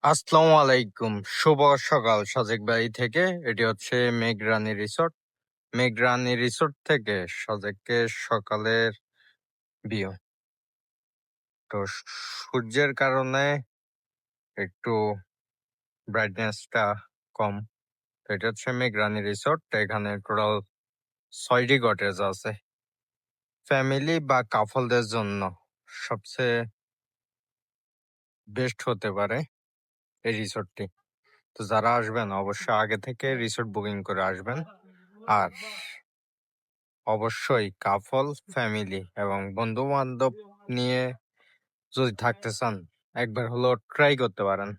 আসসালামু আলাইকুম। শুভ সকাল সাজেক বাড়ি থেকে। এটি হচ্ছে মেঘরানী রিসোর্ট। মেঘরানী রিসোর্ট থেকে সাজেকের সকালের ভিউ। তো সূর্যের কারণে একটু ব্রাইটনেসটা কম। তো এটা হচ্ছে মেঘরানী রিসোর্ট। এখানে টোটাল ৬টি কটেজ আছে। ফ্যামিলি বা কাপলদের জন্য সবচেয়ে বেস্ট হতে পারে এই রিসোর্টটি। তো যারা আসবেন অবশ্যই আগে থেকে রিসোর্ট বুকিং করে আসবেন। আর অবশ্যই কাপল, ফ্যামিলি এবং বন্ধু-বান্ধব নিয়ে যদি থাকতে চান, একবার হলেও ট্রাই করতে পারেন।